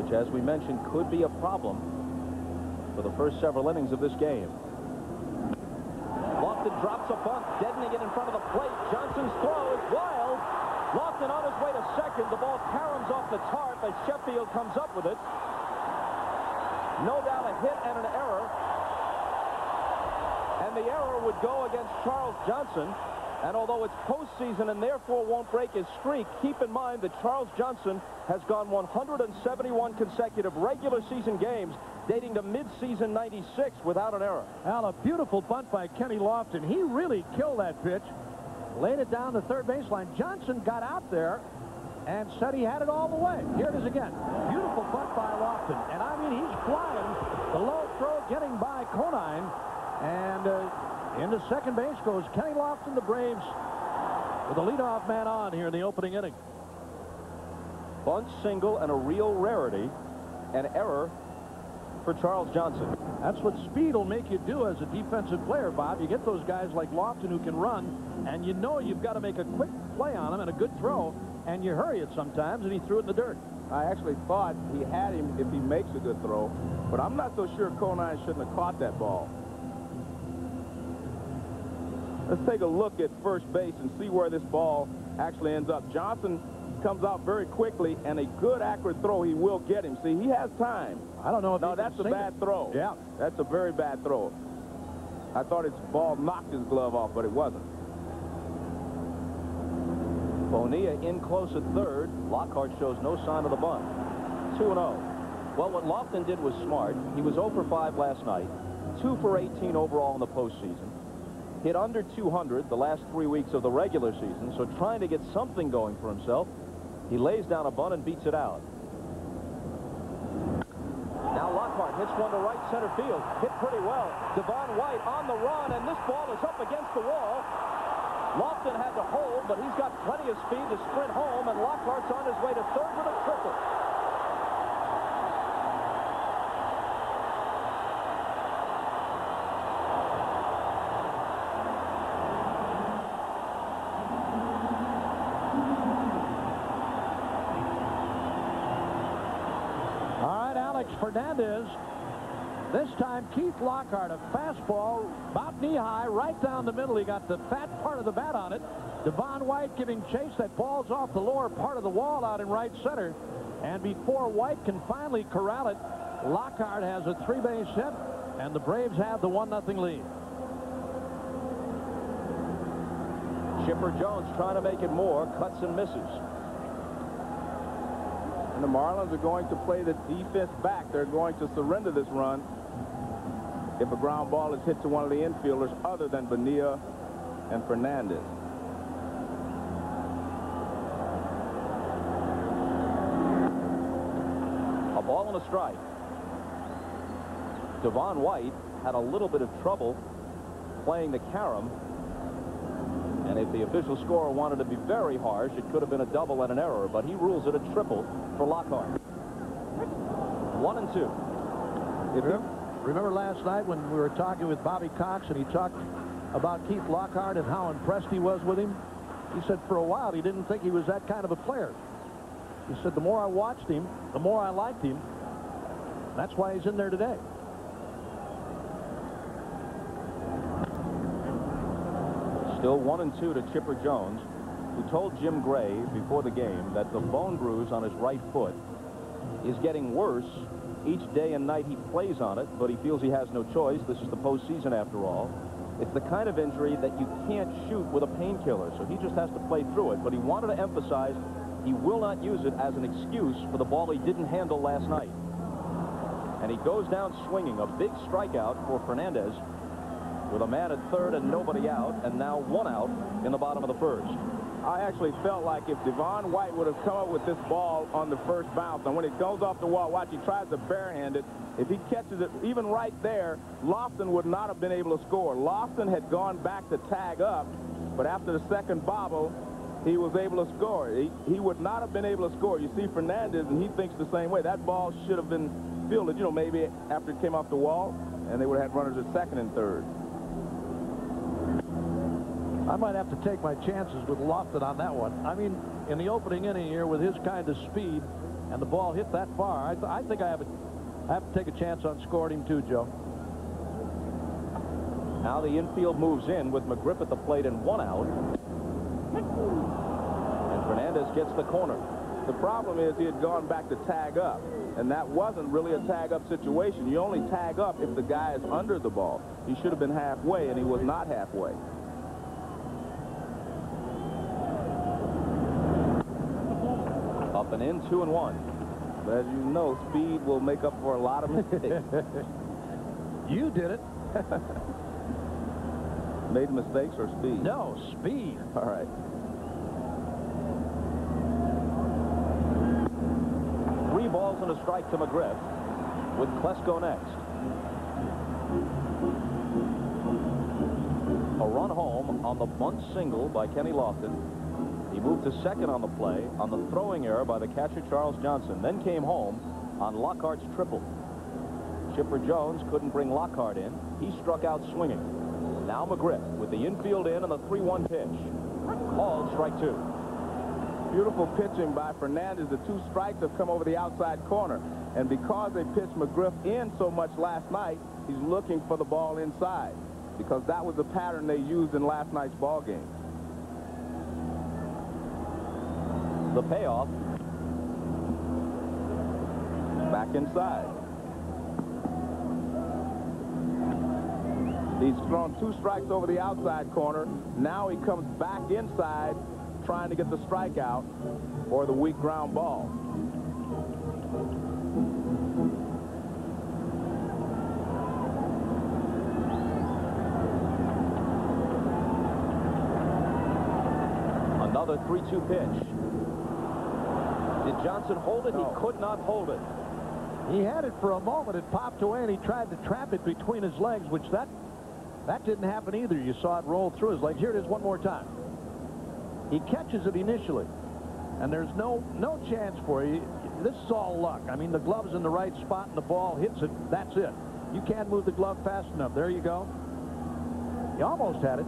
which, as we mentioned, could be a problem for the first several innings of this game. Lofton drops a bunt, deadening it in front of the plate. Johnson's throw is wild. Lofton on his way to second. The ball caroms off the tarp as Sheffield comes up with it. No doubt a hit and an error. And the error would go against Charles Johnson. And although it's postseason and therefore won't break his streak, keep in mind that Charles Johnson has gone 171 consecutive regular season games dating to mid-season 96 without an error. Well, a beautiful bunt by Kenny Lofton. He really killed that pitch. Laid it down the third baseline. Johnson got out there and said he had it all the way. Here it is again. Beautiful bunt by Lofton. And I mean, he's flying. The low throw getting by Conine. And into second base goes Kenny Lofton, the Braves, with the leadoff man on here in the opening inning. Bunt single and a real rarity. An error for Charles Johnson. That's what speed will make you do as a defensive player, Bob. You get those guys like Lofton who can run, and you know you've got to make a quick play on them and a good throw, and you hurry it sometimes, and he threw it in the dirt. I actually thought he had him if he makes a good throw, but I'm not so sure Conine shouldn't have caught that ball. Let's take a look at first base and see where this ball actually ends up. Johnson comes out very quickly, and a good accurate throw, he will get him. See, he has time. I don't know if no, that's a bad throw. Yeah. That's a very bad throw. I thought his ball knocked his glove off, but it wasn't. Bonilla in close at third. Lockhart shows no sign of the bunt. 2-0. Well, what Lofton did was smart. He was 0 for 5 last night. 2 for 18 overall in the postseason. Hit under 200 the last 3 weeks of the regular season, so trying to get something going for himself. He lays down a bunt and beats it out. Now Lockhart hits one to right center field. Hit pretty well. Devon White on the run, and this ball is up against the wall. Lofton had to hold, but he's got plenty of speed to sprint home, and Lockhart's on his way to third with a triple. Alex Fernandez. This time, Keith Lockhart, a fastball, about knee-high, right down the middle. He got the fat part of the bat on it. Devon White giving chase. That ball's off the lower part of the wall out in right center. And before White can finally corral it, Lockhart has a 3-base hit, and the Braves have the 1-0 lead. Chipper Jones trying to make it more. Cuts and misses. And the Marlins are going to play the defense back. They're going to surrender this run if a ground ball is hit to one of the infielders other than Bonilla and Fernandez. A ball and a strike. Devon White had a little bit of trouble playing the carom. And if the official scorer wanted to be very harsh, it could have been a double and an error, but he rules it a triple for Lockhart. 1-2. Remember last night when we were talking with Bobby Cox and he talked about Keith Lockhart and how impressed he was with him? He said for a while he didn't think he was that kind of a player. He said the more I watched him, the more I liked him. That's why he's in there today. Still 1-2 to Chipper Jones, who told Jim Gray before the game that the bone bruise on his right foot is getting worse each day and night he plays on it, but he feels he has no choice. This is the postseason after all. It's the kind of injury that you can't shoot with a painkiller, so he just has to play through it. But he wanted to emphasize he will not use it as an excuse for the ball he didn't handle last night. And he goes down swinging. A big strikeout for Fernandez with a man at third and nobody out, and now 1 out in the bottom of the first. I actually felt like if Devon White would have come up with this ball on the first bounce, and when it goes off the wall, watch, he tries to barehand it. If he catches it even right there, Lofton would not have been able to score. Lofton had gone back to tag up, but after the second bobble, he was able to score. He would not have been able to score. You see Fernandez, and he thinks the same way. That ball should have been fielded, you know, maybe after it came off the wall, and they would have had runners at second and third. I might have to take my chances with Lofton on that one. I mean, in the opening inning here with his kind of speed, and the ball hit that far. I think I have to take a chance on scoring him too, Joe. Now the infield moves in with McGriff at the plate and 1 out. And Fernandez gets the corner. The problem is he had gone back to tag up, and that wasn't really a tag-up situation. You only tag up if the guy is under the ball. He should have been halfway, and he was not halfway. Up and in, 2-1. But as you know, speed will make up for a lot of mistakes. You did it. Made mistakes or speed? No, speed. All right. 3 balls and a strike to McGriff, with Klesko next. A run home on the bunt single by Kenny Lofton. He moved to second on the play on the throwing error by the catcher Charles Johnson, then came home on Lockhart's triple. Chipper Jones couldn't bring Lockhart in. He struck out swinging. Now McGriff with the infield in and the 3-1 pitch. Called strike 2. Beautiful pitching by Fernandez. The 2 strikes have come over the outside corner. And because they pitched McGriff in so much last night, he's looking for the ball inside, because that was the pattern they used in last night's ball game. The payoff. Back inside. He's thrown 2 strikes over the outside corner. Now he comes back inside, trying to get the strikeout or the weak ground ball. Another 3-2 pitch. Did Johnson hold it? No. He could not hold it. He had it for a moment. It popped away, and he tried to trap it between his legs, which that didn't happen either. You saw it roll through his legs. Here it is one more time. He catches it initially, and there's no chance for you. This is all luck. I mean, the glove's in the right spot, and the ball hits it. That's it. You can't move the glove fast enough. There you go. He almost had it.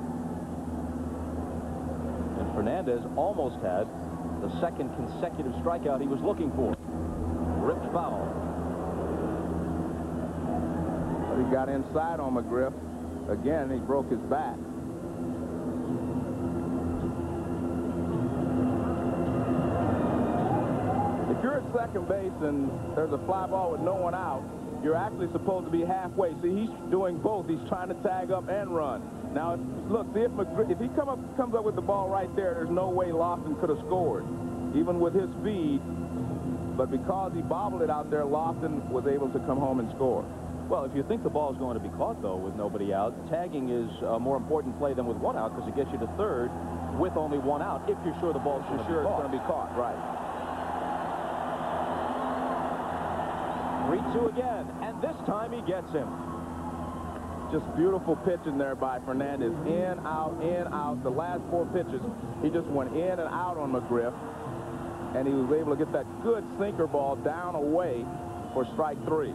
And Fernandez almost had the second consecutive strikeout he was looking for. Ripped foul. But he got inside on McGriff. Again, he broke his back. If you're at second base and there's a fly ball with no one out, you're actually supposed to be halfway. See, he's doing both. He's trying to tag up and run. Now, look, see if he comes up with the ball right there's no way Lofton could have scored, even with his speed. But because he bobbled it out there, Lofton was able to come home and score. Well, if you think the ball is going to be caught, though, with nobody out, tagging is a more important play than with 1 out, because it gets you to third with only 1 out, if you're sure the ball's going to be caught. Right. 3-2 again, and this time he gets him. Just beautiful pitching there by Fernandez. In, out. The last 4 pitches, he just went in and out on McGriff, and he was able to get that good sinker ball down away for strike 3.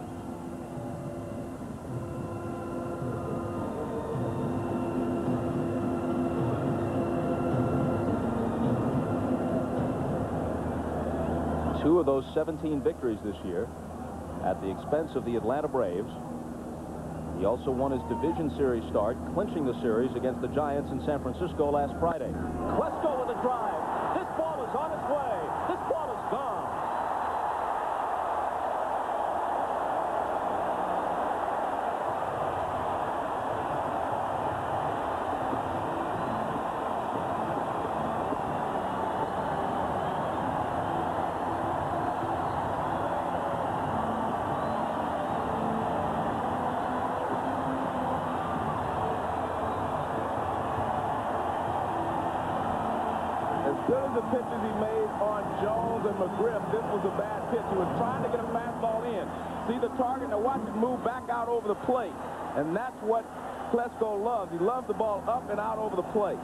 Two of those 17 victories this year at the expense of the Atlanta Braves. He also won his division series start, clinching the series against the Giants in San Francisco last Friday. Klesko with a drive. This ball is on its way. This ball is gone. The pitches he made on Jones and McGriff, this was a bad pitch. He was trying to get a fastball in. See the target, now watch it move back out over the plate. And that's what Klesko loves. He loves the ball up and out over the plate.